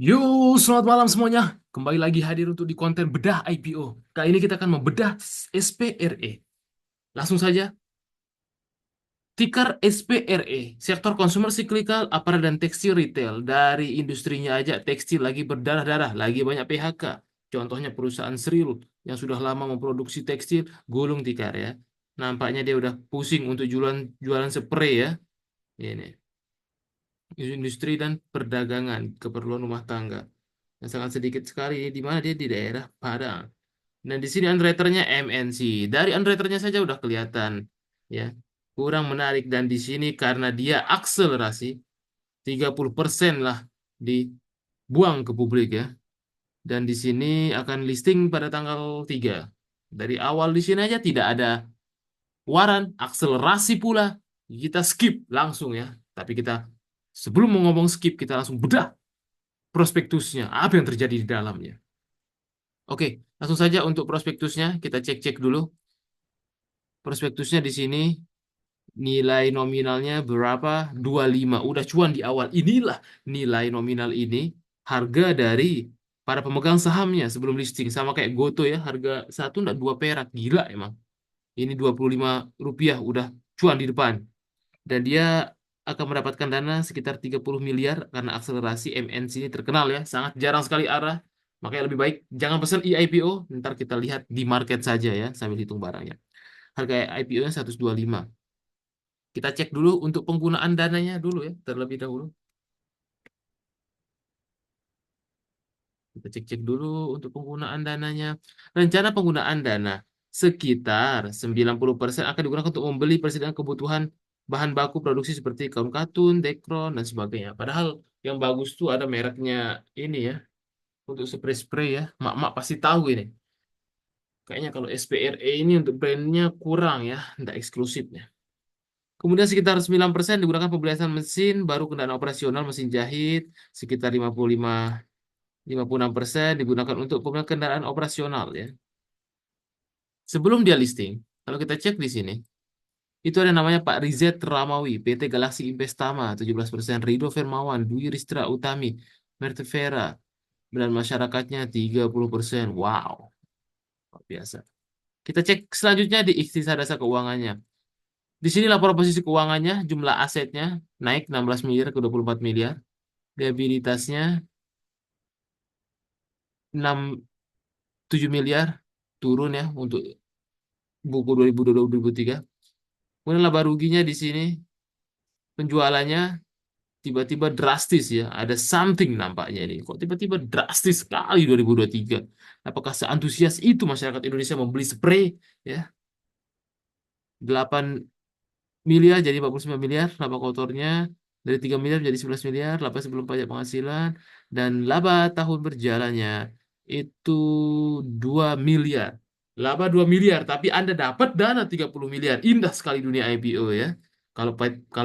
Yo, selamat malam semuanya. Kembali lagi hadir untuk di konten bedah IPO. Kali ini kita akan membedah SPRE. Langsung saja, ticker SPRE, sektor konsumer siklikal, aparel dan tekstil retail. Dari industrinya aja, tekstil lagi berdarah-darah, lagi banyak PHK. Contohnya perusahaan Sril yang sudah lama memproduksi tekstil, gulung tikar ya. Nampaknya dia udah pusing untuk jualan jualan spray ya. Ini industri dan perdagangan, keperluan rumah tangga. Dan sangat sedikit sekali di mana dia di daerah Padang. Dan di sini underwriternya MNC. Dari underwriternya saja udah kelihatan ya. Kurang menarik dan di sini karena dia akselerasi 30% lah dibuang ke publik ya. Dan di sini akan listing pada tanggal 3. Dari awal di sini aja tidak ada waran, akselerasi pula. Kita skip langsung ya. Tapi kita sebelum mau ngomong skip, kita langsung bedah prospektusnya. Apa yang terjadi di dalamnya. Oke, langsung saja untuk prospektusnya kita cek-cek dulu. Prospektusnya di sini nilai nominalnya berapa? 25. Udah cuan di awal. Inilah nilai nominal ini harga dari para pemegang sahamnya sebelum listing sama kayak Goto ya, harga satu enggak 2 perak. Gila emang. Ini 25 rupiah udah cuan di depan. Dan dia akan mendapatkan dana sekitar 30 miliar karena akselerasi MNC ini terkenal ya, sangat jarang sekali arah. Makanya lebih baik jangan pesan IPO, ntar kita lihat di market saja ya sambil hitung barangnya. Harga IPO-nya 125. Kita cek dulu untuk penggunaan dananya dulu ya, terlebih dahulu. Kita cek-cek dulu untuk penggunaan dananya. Rencana penggunaan dana sekitar 90% akan digunakan untuk membeli persediaan kebutuhan bahan baku produksi seperti kaun katun, dekron, dan sebagainya. Padahal yang bagus tuh ada mereknya ini ya, untuk spray-spray ya. Mak-mak pasti tahu ini. Kayaknya kalau SPRE ini untuk brandnya kurang ya, tidak eksklusifnya. Kemudian sekitar 9% digunakan pembelian mesin, baru kendaraan operasional, mesin jahit, sekitar 56% digunakan untuk pembelian kendaraan operasional ya. Sebelum dia listing, kalau kita cek di sini, itu ada namanya Pak Rizet Ramawi, PT Galaxy Investama 17%, Rido Firmawan, Dwi Ristra Utami, Mertevera, dan masyarakatnya 30%. Wow, luar biasa. Kita cek selanjutnya di ikhtisar dasar keuangannya. Di sini laporan posisi keuangannya, jumlah asetnya naik 16 miliar ke 24 miliar. Liabilitasnya 7 miliar, turun ya untuk buku 2022-2023. Kemudian laba ruginya di sini penjualannya tiba-tiba drastis ya. Ada something nampaknya ini. Kok tiba-tiba drastis sekali 2023? Apakah seantusias itu masyarakat Indonesia membeli spray ya? 8 miliar jadi 49 miliar laba kotornya, dari 3 miliar menjadi 11 miliar laba sebelum pajak penghasilan, dan laba tahun berjalannya itu 2 miliar. Laba 2 miliar tapi Anda dapat dana 30 miliar. Indah sekali dunia IPO ya. Kalau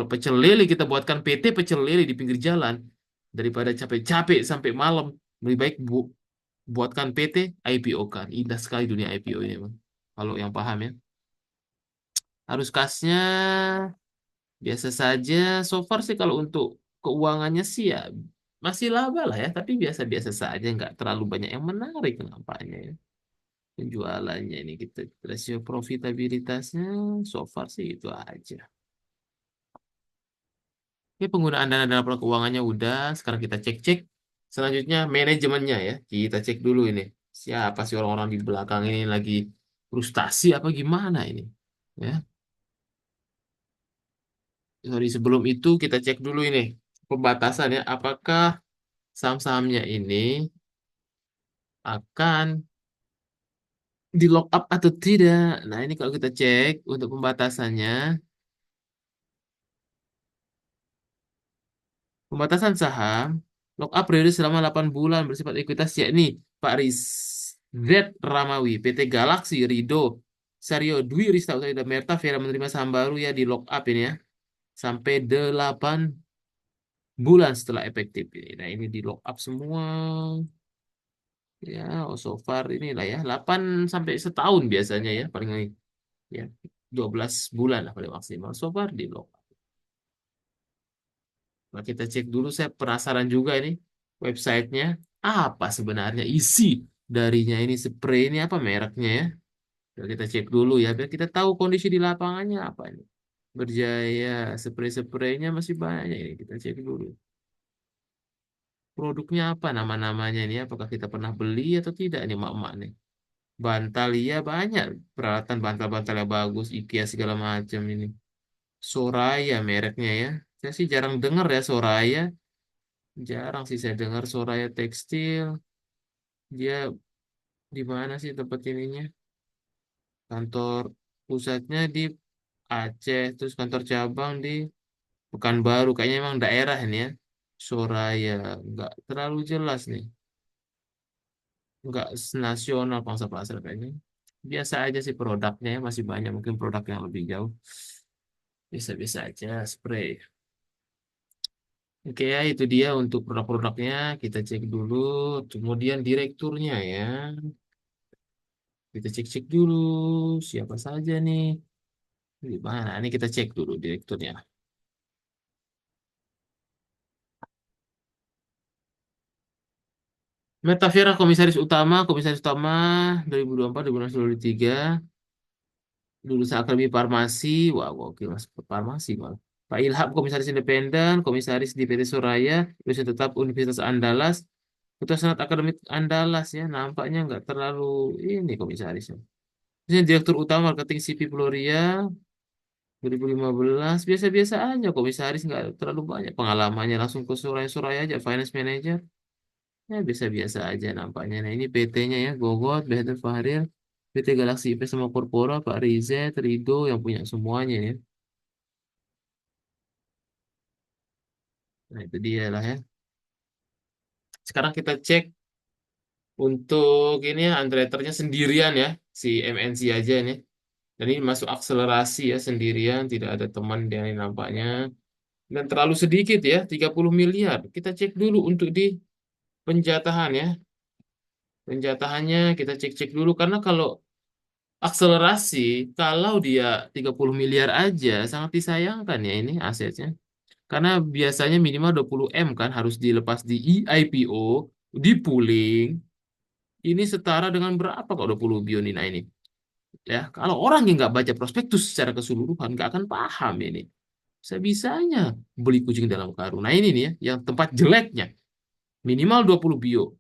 pecel lele kita buatkan PT pecel lele di pinggir jalan, daripada capek-capek sampai malam, lebih baik buatkan PT, IPO kan. Indah sekali dunia IPO ini, Bang. Kalau yang paham ya. Arus kasnya biasa saja. So far sih kalau untuk keuangannya sih ya masih laba lah ya, tapi biasa-biasa saja, nggak terlalu banyak yang menarik nampaknya ya. Penjualannya ini kita rasio profitabilitasnya so far sih itu aja. Ini penggunaan dana dalam laporan keuangannya udah, sekarang kita cek-cek. Selanjutnya manajemennya ya. Kita cek dulu ini. Siapa sih orang-orang di belakang ini lagi frustasi apa gimana ini? Ya. Sorry, sebelum itu kita cek dulu ini pembatasan ya. Apakah saham-sahamnya ini akan di lock up atau tidak. Nah, ini kalau kita cek untuk pembatasannya, pembatasan saham, lock up periode selama 8 bulan bersifat ekuitas yakni Pak Riz Z Ramawi, PT Galaxy, Rido, Sario Dwi Rista Utami dan Merta Vera menerima saham baru ya di lock up ini ya. Sampai 8 bulan setelah efektif ini. Nah, ini di lock up semua. Ya, oh, so far inilah ya, 8 sampai setahun biasanya ya, paling ini. Ya, 12 bulan lah paling maksimal. So far di lock. Nah, kita cek dulu, saya penasaran juga ini. websitenya, apa sebenarnya isi darinya ini spray ini apa mereknya ya. Biar kita cek dulu ya, biar kita tahu kondisi di lapangannya apa ini. Berjaya, spray-spraynya masih banyak ini. Kita cek dulu. Produknya apa nama-namanya ini? Apakah kita pernah beli atau tidak ini mak-mak nih? Bantal iya banyak. Peralatan bantal-bantal yang bagus. IKEA segala macam ini. Soraya mereknya ya. Saya sih jarang dengar ya Soraya. Jarang sih saya dengar Soraya Tekstil. Dia di mana sih tempat ininya? Kantor pusatnya di Aceh. Terus kantor cabang di Pekanbaru. Kayaknya emang daerah ini ya. Soraya. Nggak terlalu jelas nih. Nggak nasional pangsa pasar kayaknya. Biasa aja sih produknya ya. Masih banyak mungkin produk yang lebih jauh. Bisa-bisa aja spray. Oke ya, itu dia untuk produk-produknya. Kita cek dulu. Kemudian direkturnya ya. Kita cek-cek dulu siapa saja nih. Di mana? Ini kita cek dulu direkturnya. Metafira Komisaris Utama 2024-2023, lulusan Akademi Farmasi. Wah, gokil mas, farmasi malah. Pak Ilham, Komisaris Independen, Komisaris di PT Soraya, dosen tetap Universitas Andalas, Ketua Senat Akademik Andalas ya, nampaknya nggak terlalu ini komisarisnya. Ini Direktur Utama Marketing CP Floria 2015, biasa-biasa aja komisaris nggak terlalu banyak pengalamannya, langsung ke Soraya-Soraya aja, Finance Manager, ya biasa-biasa aja nampaknya. Nah ini PT-nya ya, Gogot, Behatur Fahrir, PT Galaxy IP sama Corpora, Pak Rizet, Rido yang punya semuanya ya. Nah itu dia lah ya. Sekarang kita cek untuk ini ya, underwriternya sendirian ya, si MNC aja nih. Dan ini masuk akselerasi ya, sendirian, tidak ada teman dia ini nampaknya. Dan terlalu sedikit ya, 30 miliar. Kita cek dulu untuk di penjatahan ya. Penjatahannya kita cek-cek dulu, karena kalau akselerasi, kalau dia 30 miliar aja, sangat disayangkan ya ini asetnya. Karena biasanya minimal 20 M kan harus dilepas di IPO, di pooling. Ini setara dengan berapa kok 20 Bionina ini? Ya, kalau orang yang nggak baca prospektus secara keseluruhan nggak akan paham ini. Sebisanya beli kucing dalam karung. Nah ini nih ya, yang tempat jeleknya. Minimal 20 bio.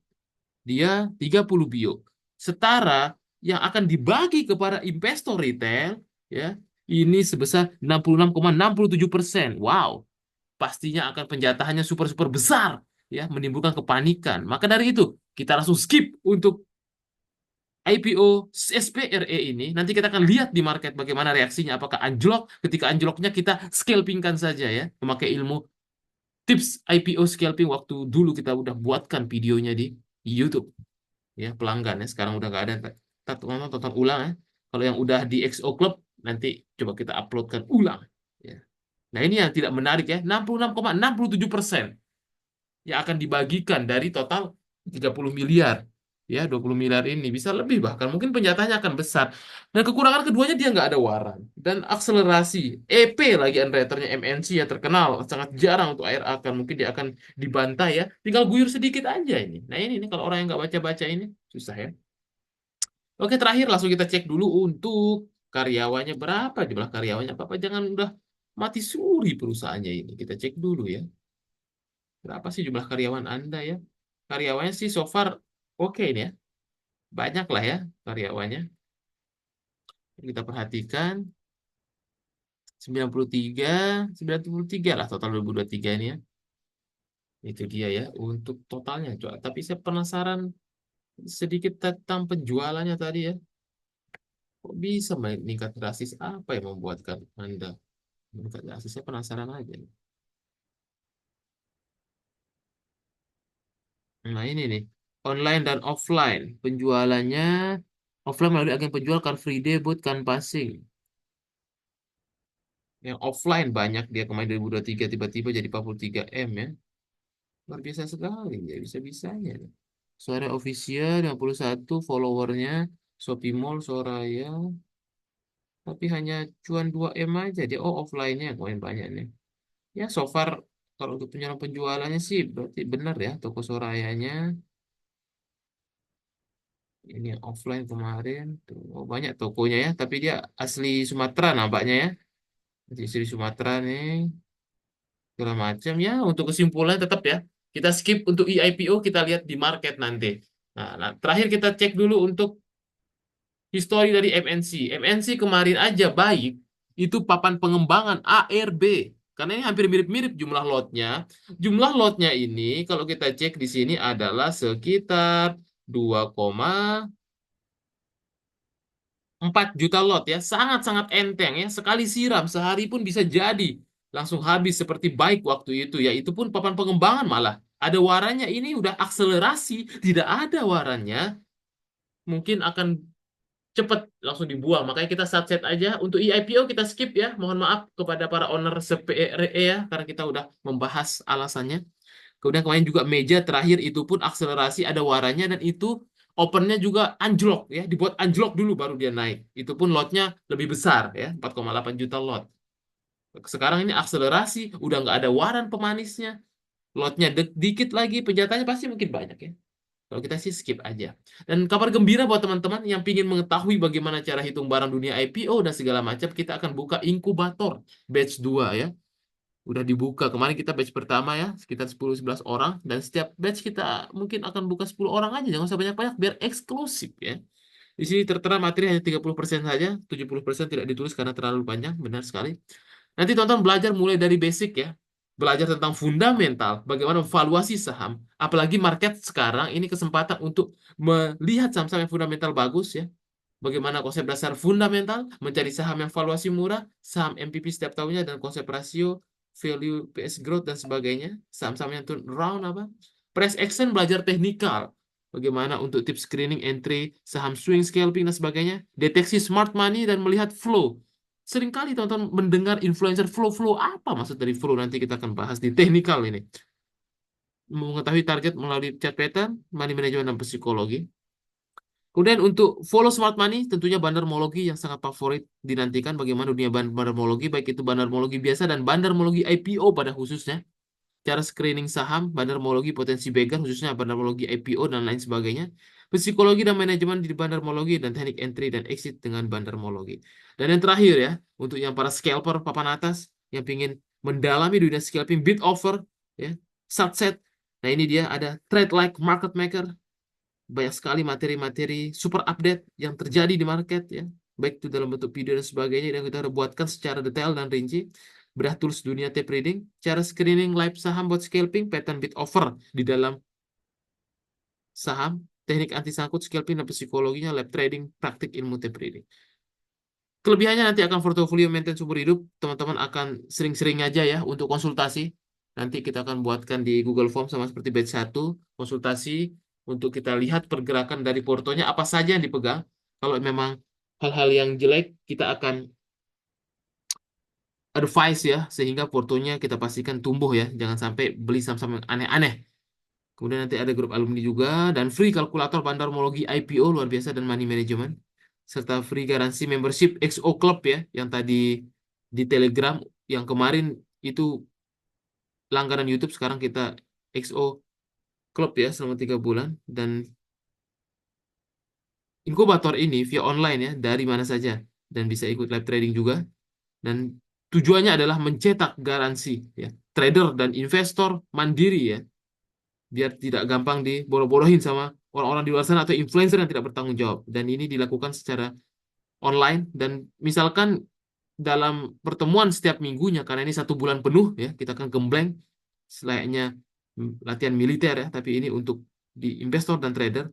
Dia 30 bio. Setara yang akan dibagi kepada investor retail, ya, ini sebesar 66,67%. Wow, pastinya akan penjatahannya super-super besar, ya, menimbulkan kepanikan. Maka dari itu, kita langsung skip untuk IPO SPRE ini. Nanti kita akan lihat di market bagaimana reaksinya. Apakah anjlok? Ketika anjloknya kita scalpingkan saja ya, memakai ilmu tips IPO scalping waktu dulu kita udah buatkan videonya di YouTube ya, pelanggan ya. Sekarang udah nggak ada. Tonton ulang ya. Kalau yang udah di XO Club nanti coba kita uploadkan ulang ya. Nah ini yang tidak menarik ya, 66,67% yang akan dibagikan dari total 30 miliar. Ya, 20 miliar ini bisa lebih, bahkan mungkin penjatahannya akan besar. Dan kekurangan keduanya, dia nggak ada waran. Dan akselerasi. EP lagi underwriternya MNC ya, terkenal. Sangat jarang untuk air akan. Mungkin dia akan dibantai ya. Tinggal guyur sedikit aja ini. Nah ini kalau orang yang nggak baca-baca ini, susah ya. Oke, terakhir langsung kita cek dulu untuk karyawannya berapa. Jumlah karyawannya apa-apa. Jangan udah mati suri perusahaannya ini. Kita cek dulu ya. Berapa sih jumlah karyawan Anda ya? Karyawannya sih so far oke ini ya. Banyak lah ya karyawannya. Kita perhatikan 93 lah total 2023 ini ya. Itu dia ya untuk totalnya. Coba. Tapi saya penasaran sedikit tentang penjualannya tadi ya. Kok bisa meningkat drastis? Apa yang membuatkan Anda meningkat drastis? Saya penasaran aja nih. Nah ini nih. Online dan offline. Penjualannya offline melalui agen penjual Car Free Day, Boot, Canvassing. Yang offline banyak, dia kemarin 2023 tiba-tiba jadi 43 M ya. Luar biasa sekali ya, bisa-bisanya. Suara official 51 followernya, Shopee Mall, Soraya, tapi hanya cuan 2 M aja dia. Oh, offline-nya kemarin banyak nih. Ya, so far Kalau untuk penjualannya sih berarti benar ya, toko Sorayanya ini yang offline kemarin tuh. Oh, banyak tokonya ya, tapi dia asli Sumatera nampaknya ya. Asli Sumatera nih, segala macam ya. Untuk kesimpulan tetap ya, kita skip untuk EIPO, kita lihat di market nanti. Nah, terakhir kita cek dulu untuk histori dari MNC. MNC kemarin aja baik, itu papan pengembangan ARB. Karena ini hampir mirip-mirip jumlah lotnya. Jumlah lotnya ini, kalau kita cek di sini adalah sekitar 2,4 juta lot ya. Sangat-sangat enteng ya. Sekali siram, sehari pun bisa jadi. Langsung habis seperti baik waktu itu ya. Itu pun papan pengembangan malah. Ada warannya, ini udah akselerasi. Tidak ada warannya. Mungkin akan cepat langsung dibuang. Makanya kita set aja. Untuk EIPO kita skip ya. Mohon maaf kepada para owner CPRE ya, karena kita udah membahas alasannya. Kemudian kemarin juga meja terakhir itu pun akselerasi ada waranya dan itu opennya juga anjlok ya. Dibuat anjlok dulu baru dia naik. Itu pun lotnya lebih besar ya. 4,8 juta lot. Sekarang ini akselerasi. Udah nggak ada waran pemanisnya. Lotnya dikit lagi. Penjatanya pasti mungkin banyak ya. Kalau kita sih skip aja. Dan kabar gembira buat teman-teman yang ingin mengetahui bagaimana cara hitung barang dunia IPO dan segala macam, kita akan buka inkubator batch 2 ya. Udah dibuka. Kemarin kita batch pertama ya, sekitar 10-11 orang. Dan setiap batch kita mungkin akan buka 10 orang aja. Jangan usah banyak-banyak, biar eksklusif ya. Di sini tertera materi hanya 30% saja. 70% tidak ditulis karena terlalu panjang. Benar sekali. Nanti tonton belajar mulai dari basic ya. Belajar tentang fundamental, bagaimana evaluasi saham. Apalagi market sekarang ini kesempatan untuk melihat saham-saham yang fundamental bagus ya. Bagaimana konsep dasar fundamental, mencari saham yang valuasi murah, saham MPP setiap tahunnya, dan konsep rasio, value, PS growth, dan sebagainya. Saham-saham yang turnaround apa. Price action, belajar teknikal. Bagaimana untuk tips screening entry, saham swing scalping, dan sebagainya. Deteksi smart money, dan melihat flow. Seringkali teman-teman mendengar influencer flow-flow. Apa maksud dari flow? Nanti kita akan bahas di teknikal ini. Mengetahui target melalui chart pattern, money management, dan psikologi. Kemudian untuk follow smart money, tentunya bandarmologi yang sangat favorit dinantikan. Bagaimana dunia bandarmologi, baik itu bandarmologi biasa dan bandarmologi IPO pada khususnya. Cara screening saham, bandarmologi potensi begal, khususnya bandarmologi IPO dan lain sebagainya. Psikologi dan manajemen di bandarmologi, dan teknik entry dan exit dengan bandarmologi. Dan yang terakhir ya, untuk yang para scalper papan atas, yang ingin mendalami dunia scalping, bid offer, ya, subset. Nah ini dia ada trade like market maker, banyak sekali materi-materi super update yang terjadi di market ya, baik itu dalam bentuk video dan sebagainya, yang kita udah buatkan secara detail dan rinci. Bedah tools dunia tape reading, cara screening live saham buat scalping, pattern bid offer di dalam saham, teknik anti sangkut, scalping dan psikologinya, lab trading, praktik ilmu tape reading. Kelebihannya nanti akan portofolio maintain seumur hidup. Teman-teman akan sering-sering aja ya untuk konsultasi. Nanti kita akan buatkan di Google Form sama seperti batch 1. Konsultasi untuk kita lihat pergerakan dari portonya apa saja yang dipegang. Kalau memang hal-hal yang jelek, kita akan advice ya. Sehingga portonya kita pastikan tumbuh ya. Jangan sampai beli saham-saham yang aneh-aneh. Kemudian nanti ada grup alumni juga. Dan free kalkulator bandarmologi IPO luar biasa dan money management. Serta free garansi membership XO Club ya, yang tadi di Telegram, yang kemarin itu langganan YouTube, sekarang kita XO Club ya selama 3 bulan. Dan inkubator ini via online ya, dari mana saja. Dan bisa ikut live trading juga. Dan tujuannya adalah mencetak garansi ya, trader dan investor mandiri ya, biar tidak gampang dibodoh-bodohin sama orang-orang di luar sana atau influencer yang tidak bertanggung jawab. Dan ini dilakukan secara online, dan misalkan dalam pertemuan setiap minggunya, karena ini 1 bulan penuh ya, kita akan gembleng selayaknya latihan militer ya, tapi ini untuk di investor dan trader.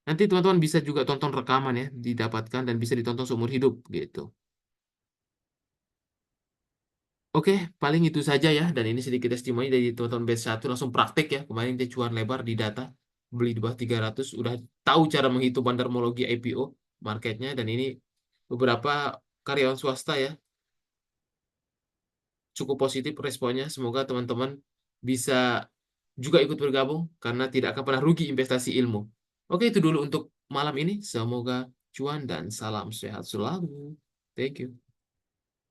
Nanti teman-teman bisa juga tonton rekaman ya, didapatkan dan bisa ditonton seumur hidup gitu. Oke, paling itu saja ya. Dan ini sedikit testimoni dari teman-teman batch 1 langsung praktek ya. Kemarin dia cuan lebar di data, beli di bawah 300, udah tahu cara menghitung bandarmologi IPO marketnya. Dan ini beberapa karyawan swasta ya, cukup positif responnya. Semoga teman-teman bisa juga ikut bergabung karena tidak akan pernah rugi investasi ilmu. Oke, itu dulu untuk malam ini. Semoga cuan dan salam sehat selalu. Thank you.